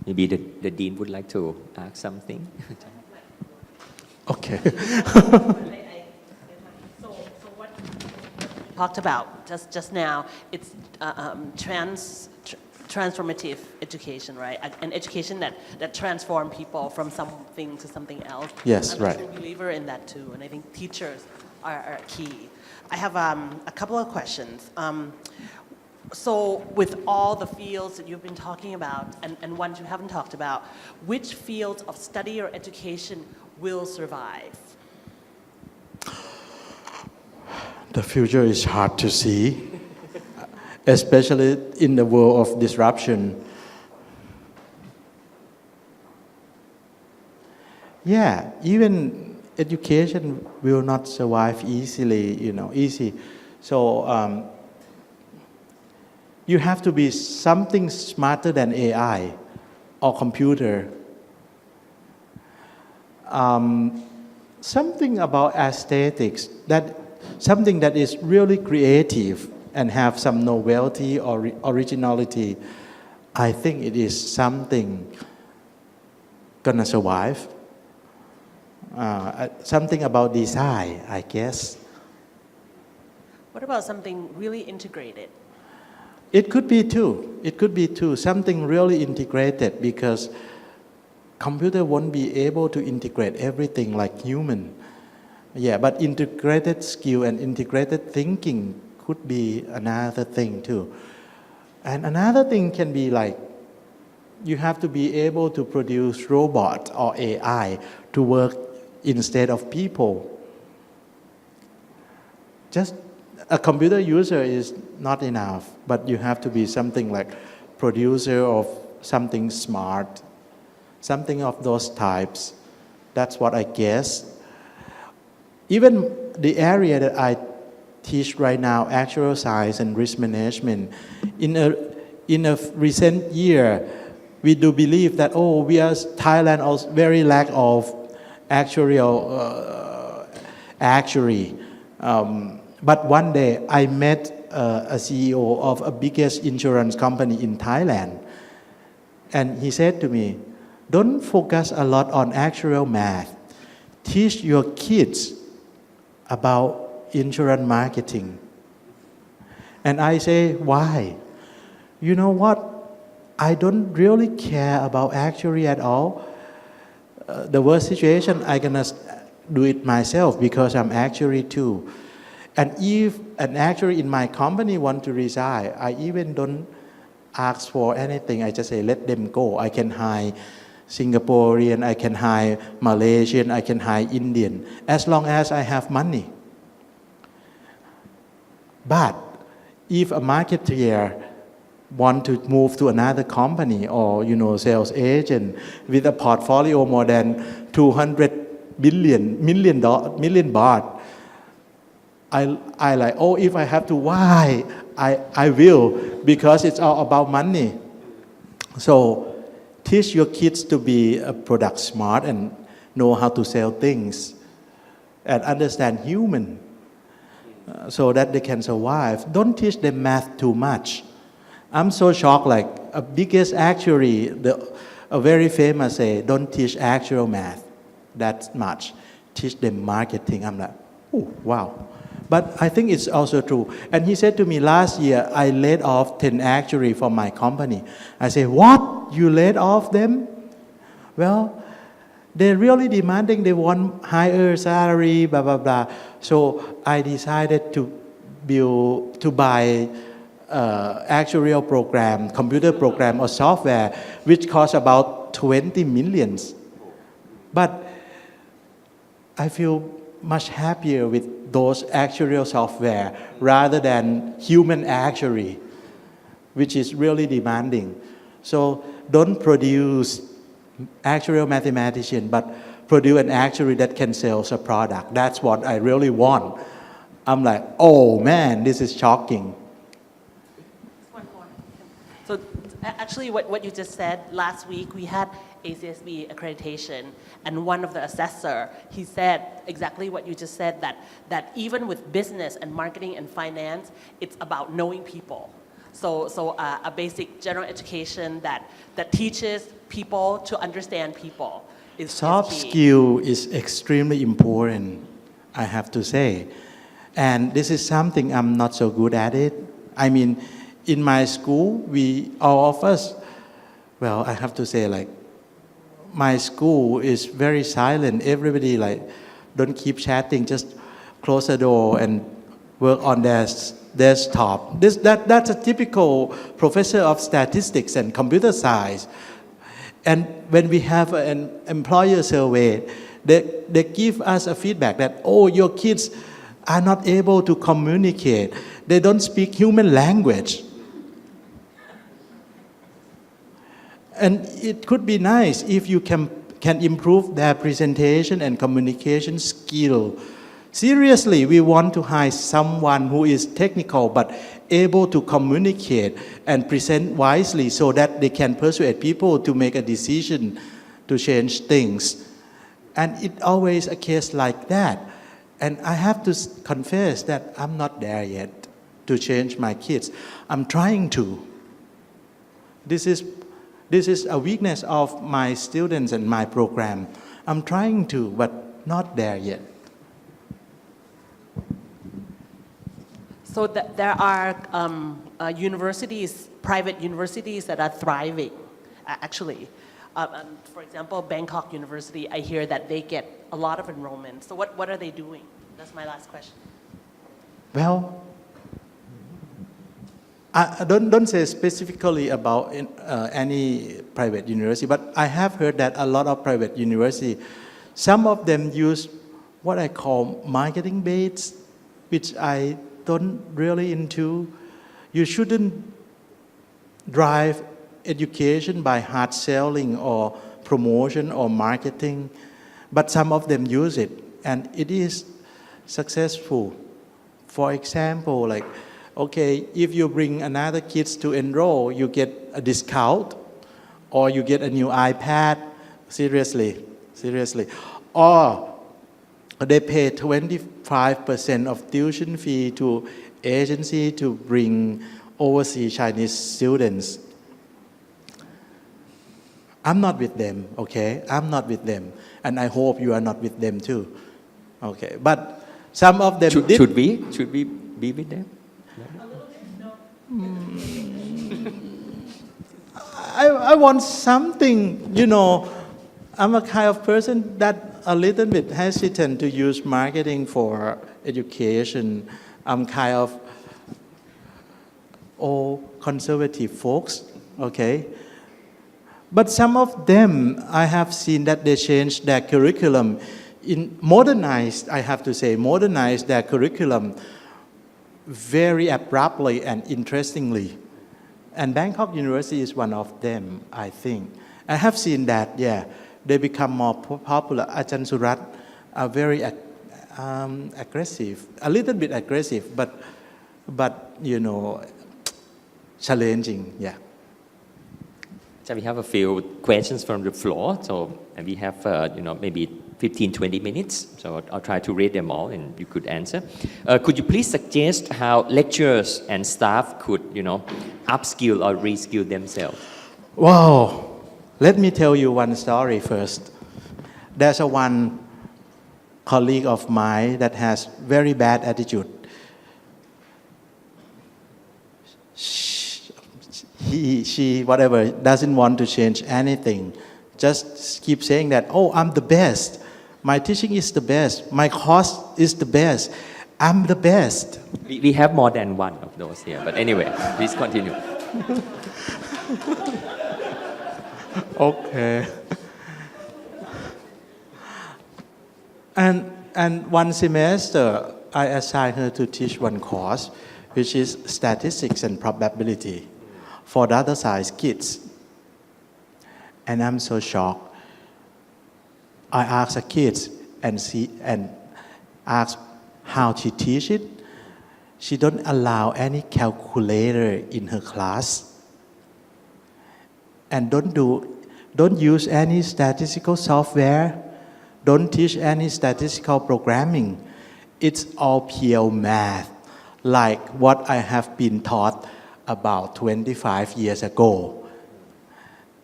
Maybe the dean would like to ask something. Okay. So what you talked about just now, it's transformative education, right? An education that transforms people from something to something else. Yes, I'm right. a true believer in that too, and I think teachers are key. I have a couple of questions. So with all the fields that you've been talking about and ones you haven't talked about, which fields of study or education will survive? The future is hard to see, especially in the world of disruption. Yeah, even education will not survive easy. So you have to be something smarter than AI or computer. Something about aesthetics, something that is really creative and have some novelty or originality. I think it is something gonna survive. Something about design, I guess. What about something really integrated? It could be too. Something really integrated, because computer won't be able to integrate everything like human. Yeah, but integrated skill and integrated thinking could be another thing too. And another thing can be like, you have to be able to produce robot or AI to work instead of people. Just a computer user is not enough, but you have to be something like producer of something smart, something of those types. That's what I guess. Even the area that I teach right now, actuarial science and risk management, in a recent year, we do believe that, we are Thailand also very lack of actuary. But one day I met a CEO of a biggest insurance company in Thailand, and he said to me, don't focus a lot on actuarial math. Teach your kids about insurance marketing. And I say, why? You know what? I don't really care about actuary at all. The worst situation, I'm gonna do it myself because I'm actuary too. And if an actuary in my company want to resign, I even don't ask for anything. I just say, let them go. I can hire Singaporean, I can hire Malaysian, I can hire Indian, as long as I have money. But if a marketeer want to move to another company, or sales agent with a portfolio more than 200 million baht, I like, if I have to, why? I will, because it's all about money. So teach your kids to be product smart and know how to sell things and understand human, so that they can survive. Don't teach them math too much. I'm so shocked, like a biggest actuary, a very famous say, don't teach actual math that much. Teach them marketing. I'm like, oh, wow. But I think it's also true. And he said to me, last year, I laid off 10 actuaries from my company. I said, what? You laid off them? Well, they're really demanding, they want higher salary, blah, blah, blah. So I decided to buy actuarial program, computer program or software, which costs about 20 millions. But I feel much happier with those actuarial software rather than human actuary, which is really demanding. So don't produce actuarial mathematician, but produce an actuary that can sell a product. That's what I really want. I'm like, oh man, this is shocking. One more. So actually what you just said, last week we had ACSB accreditation, and one of the assessor, he said exactly what you just said, that even with business and marketing and finance, it's about knowing people. A basic general education that teaches people to understand people is Soft key. skill is extremely important, I have to say. And this is something I'm not so good at it. I mean, in my school, all of us, well, I have to say, like, my school is very silent. Everybody, like, don't keep chatting, just close the door and work on their desktop. That's a typical professor of statistics and computer science. And when we have an employer survey, they give us a feedback that, oh, your kids are not able to communicate. They don't speak human language. And it could be nice if you can improve their presentation and communication skill. Seriously, we want to hire someone who is technical but able to communicate and present wisely so that they can persuade people to make a decision to change things. And it's always a case like that. And I have to confess that I'm not there yet to change my kids. I'm trying to. This is a weakness of my students and my program. I'm trying to, but not there yet. So there are universities, private universities that are thriving, actually. For example, Bangkok University, I hear that they get a lot of enrollment. So what are they doing? That's my last question. Well, I don't say specifically about any private university, but I have heard that a lot of private universities, some of them use what I call marketing baits, which I don't really into. You shouldn't drive education by hard selling or promotion or marketing, but some of them use it, and it is successful. For example, like, okay, if you bring another kids to enroll, you get a discount, or you get a new iPad. Seriously. Or they pay 25% of tuition fee to agency to bring overseas Chinese students. I'm not with them, okay? I'm not with them. And I hope you are not with them too. Okay, but some of them Should we be with them? I want something, I'm a kind of person that a little bit hesitant to use marketing for education. I'm kind of old conservative folks, okay? But some of them, I have seen that they changed their curriculum, modernized their curriculum very abruptly and interestingly. And Bangkok University is one of them, I think. I have seen that, yeah. They become more popular. Ajahn Surat are very aggressive, a little bit aggressive, but challenging, yeah. So we have a few questions from the floor. So we have, maybe 15-20 minutes. So I'll try to read them all, and you could answer. Could you please suggest how lecturers and staff could, upskill or reskill themselves? Wow. Let me tell you one story first. There's one colleague of mine that has very bad attitude. She, whatever, doesn't want to change anything. Just keep saying that, oh, I'm the best. My teaching is the best. My course is the best. I'm the best. We have more than one of those here. But anyway, please continue. Okay. And one semester, I assigned her to teach one course, which is statistics and probability for the other size kids. And I'm so shocked. I asked the kids and asked how she teach it. She don't allow any calculator in her class. And don't use any statistical software. Don't teach any statistical programming. It's all pure math, like what I have been taught about 25 years ago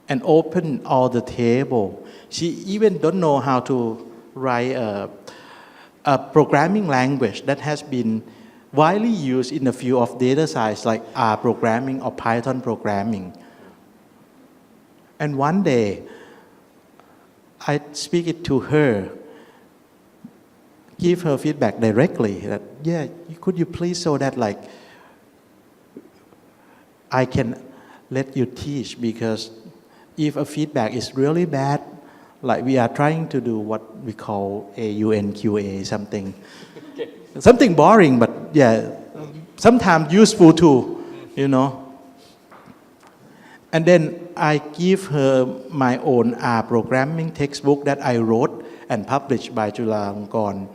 and opened all the table. She even don't know how to write a programming language that has been widely used in the field of data science like R programming or Python programming. And one day, I speak it to her, give her feedback directly that, yeah, could you please so that like I can let you teach, because if a feedback is really bad, like we are trying to do what we call AUNQA, something, something boring, but yeah, sometimes useful too, you know. And then I give her my own R programming textbook that I wrote and published by Chulalongkorn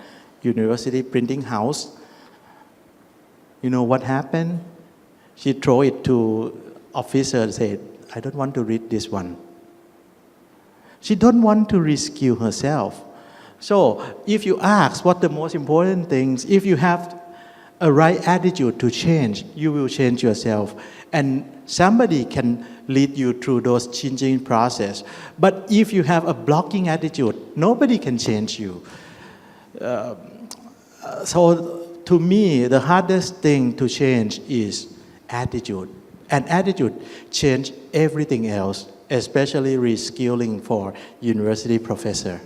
University Printing House. You know what happened? She threw it to officer and said, I don't want to read this one. She don't want to reskill herself. So if you ask what the most important things, if you have a right attitude to change, you will change yourself. And somebody can lead you through those changing process. But if you have a blocking attitude, nobody can change you. So to me, the hardest thing to change is attitude. And attitude change everything else, especially reskilling for university professor.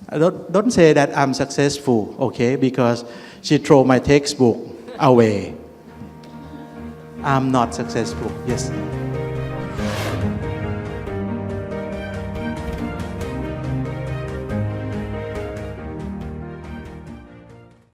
Don't say that I'm successful, okay, because she threw my textbook away. I'm not successful, yes.